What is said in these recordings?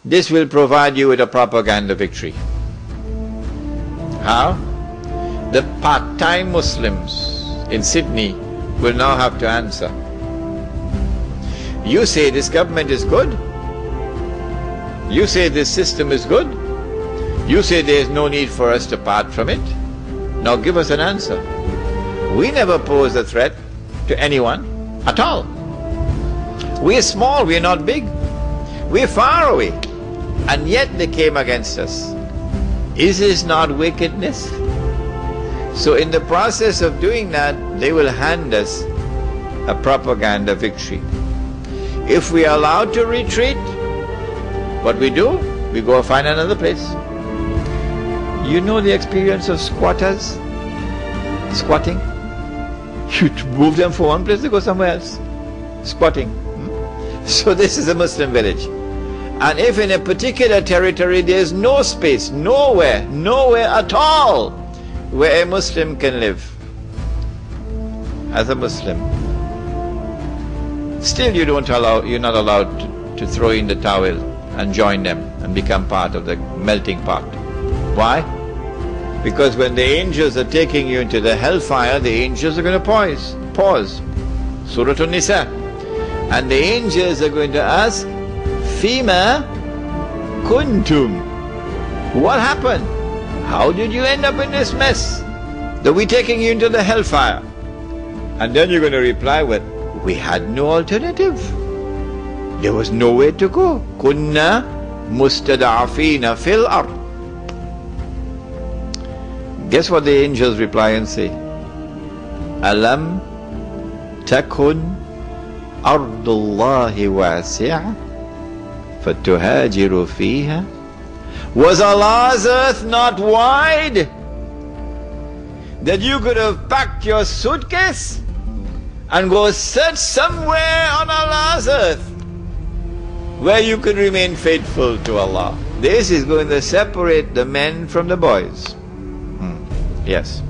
this will provide you with a propaganda victory. How? The part-time Muslims in Sydney will now have to answer. You say this government is good. You say this system is good. You say there is no need for us to part from it. Now give us an answer. We never pose a threat to anyone at all. We're small, we're not big. We're far away. And yet they came against us. Is this not wickedness? So in the process of doing that, they will hand us a propaganda victory. If we are allowed to retreat, what we do, we go find another place. You know the experience of squatters? Squatting? You move them from one place to go somewhere else. Squatting. So this is a Muslim village. And if in a particular territory there is no space, nowhere at all where a Muslim can live as a Muslim, still you're not allowed to throw in the towel and join them and become part of the melting pot. Why? Because when the angels are taking you into the hellfire, the angels are going to pause. Surah An-Nisa. And the angels are going to ask, Fima kuntum. What happened? How did you end up in this mess? That we're taking you into the hellfire. And then you're going to reply with, we had no alternative. There was nowhere to go. Kunna mustada'afina fil ard. Guess what the angels reply and say? Alam takun ardullahi wasi'a fatuhajiru fiha. Was Allah's earth not wide that you could have packed your suitcase and go search somewhere on Allah's earth where you could remain faithful to Allah? This is going to separate the men from the boys. Yes.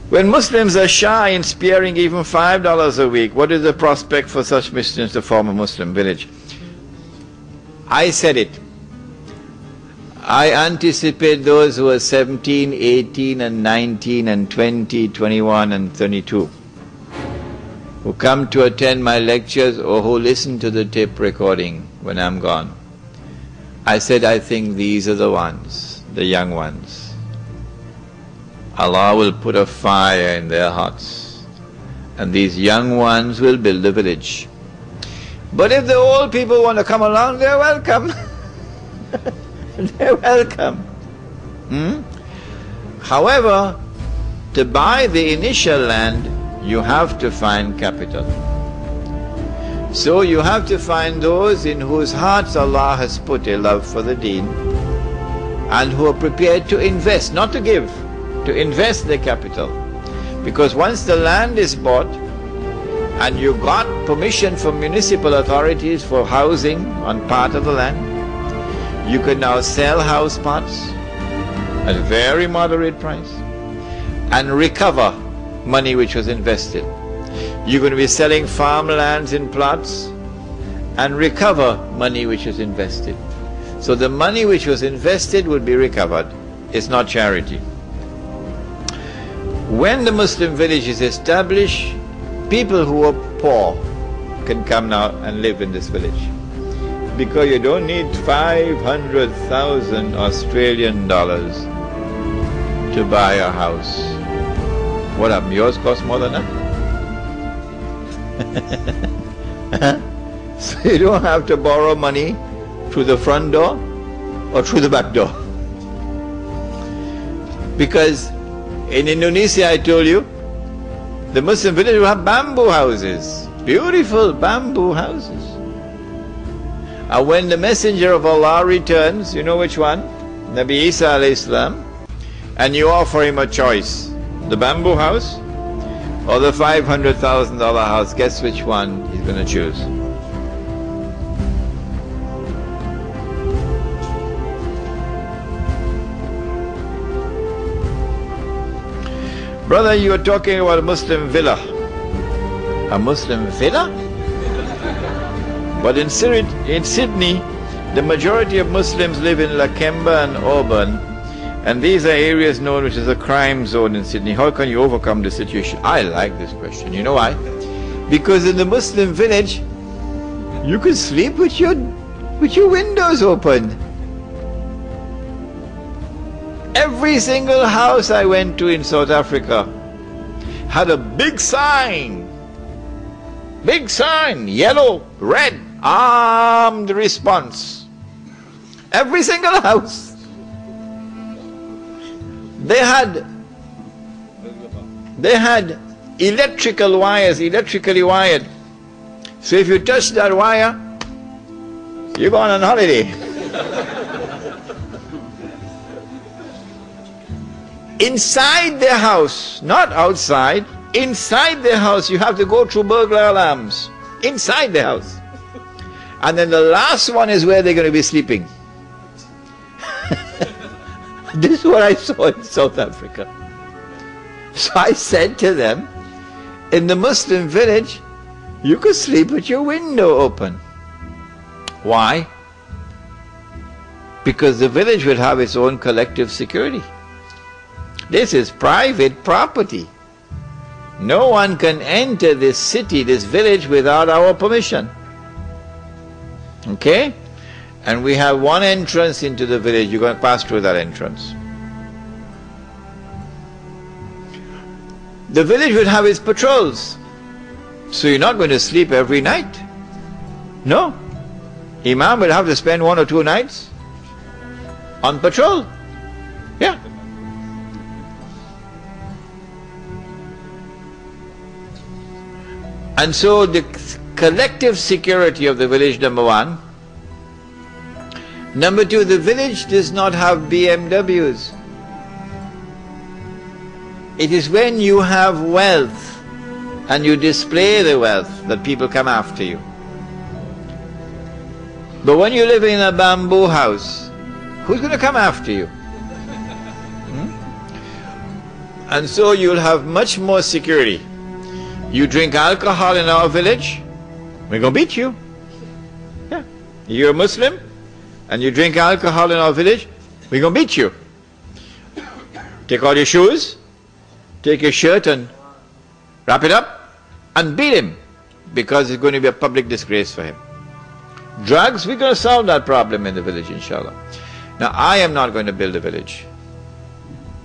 When Muslims are shy in sparing even $5 a week, what is the prospect for such Muslims to form a Muslim village? I said it. I anticipate those who are 17, 18 and 19 and 20, 21 and 32 who come to attend my lectures or who listen to the tape recording when I'm gone. I said I think these are the ones, the young ones. Allah will put a fire in their hearts and these young ones will build a village. But if the old people want to come along, they're welcome. They're welcome. However, to buy the initial land, you have to find capital. So you have to find those in whose hearts Allah has put a love for the deen and who are prepared to invest, not to give, to invest the capital. Because once the land is bought and you got permission from municipal authorities for housing on part of the land, you can now sell house plots at a very moderate price and recover money which was invested. You're going to be selling farmlands in plots and recover money which was invested. So the money which was invested would be recovered. It's not charity. When the Muslim village is established, people who are poor can come now and live in this village. Because you don't need 500,000 Australian dollars to buy a house. What up, yours costs more than that? So you don't have to borrow money through the front door or through the back door. Because in Indonesia, I told you, the Muslim village will have bamboo houses, beautiful bamboo houses. And when the Messenger of Allah returns, you know which one? Nabi Isa alayhi salam, and you offer him a choice, the bamboo house or the $500,000 house, guess which one he's going to choose? Brother, you are talking about a Muslim villa. A Muslim villa? But in Sydney, the majority of Muslims live in Lakemba and Auburn, and these are areas known which is a crime zone in Sydney. How can you overcome the situation? I like this question. You know why? Because in the Muslim village, you can sleep with your windows open. Every single house I went to in South Africa had a big sign, yellow, red, armed response. Every single house. They had electrical wires, electrically wired. So if you touch that wire, you're going on holiday. Inside the house, not outside, inside the house, you have to go through burglar alarms. Inside the house. And then the last one is where they're going to be sleeping. This is what I saw in South Africa. So I said to them, in the Muslim village, you could sleep with your window open. Why? Because the village will have its own collective security. This is private property. No one can enter this city, this village, without our permission. Okay? And we have one entrance into the village. You're going to pass through that entrance. The village will have its patrols. So you're not going to sleep every night. No. Imam will have to spend 1 or 2 nights on patrol. Yeah. And so the collective security of the village, number one. Number two, the village does not have BMWs. It is when you have wealth and you display the wealth that people come after you. But when you live in a bamboo house, who's going to come after you? And so you'll have much more security. You drink alcohol in our village, we're going to beat you. Yeah. You're a Muslim and you drink alcohol in our village, we're going to beat you. Take all your shoes, take your shirt and wrap it up and beat him, because it's going to be a public disgrace for him. Drugs, we're going to solve that problem in the village, inshallah. Now, I am not going to build a village.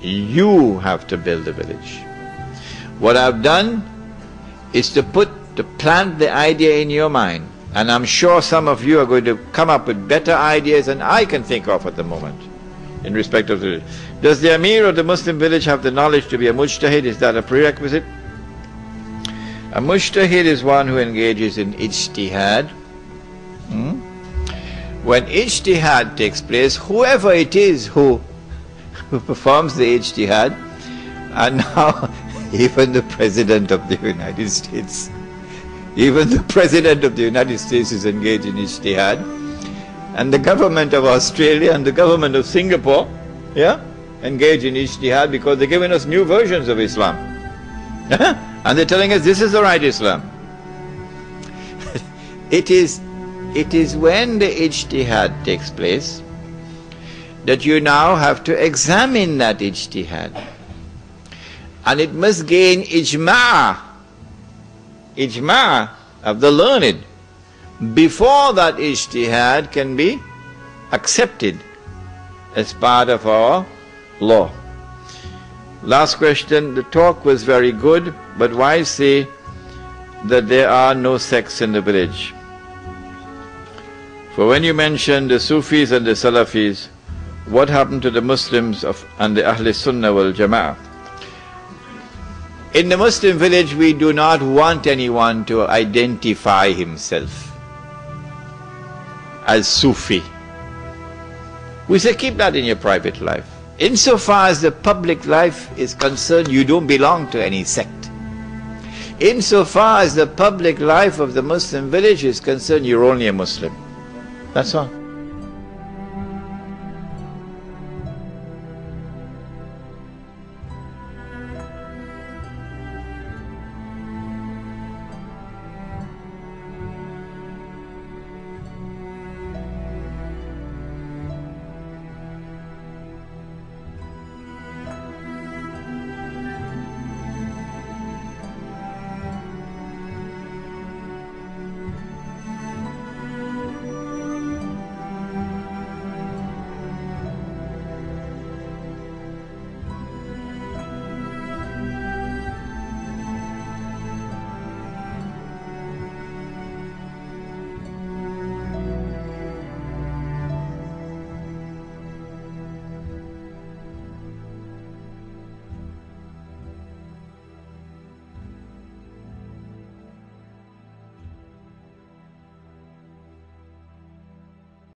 You have to build a village. What I've done is to plant the idea in your mind. And I'm sure some of you are going to come up with better ideas than I can think of at the moment in respect of the village. Does the Amir of the Muslim village have the knowledge to be a mujtahid? Is that a prerequisite? A mujtahid is one who engages in ijtihad. When ijtihad takes place, whoever it is who performs the ijtihad, and now even the President of the United States, even the President of the United States is engaged in ijtihad, and the government of Australia and the government of Singapore, yeah, engage in ijtihad because they're giving us new versions of Islam. And they're telling us this is the right Islam. It is when the ijtihad takes place that you now have to examine that ijtihad. And it must gain ijma' of the learned before that ijtihad can be accepted as part of our law. Last question. The talk was very good, but why say that there are no sects in the village? For when you mentioned the Sufis and the Salafis, what happened to the Muslims and the Ahl Sunnah wal Jama'ah? In the Muslim village, we do not want anyone to identify himself as Sufi. We say keep that in your private life. Insofar as the public life is concerned, you don't belong to any sect. Insofar as the public life of the Muslim village is concerned, you're only a Muslim. That's all.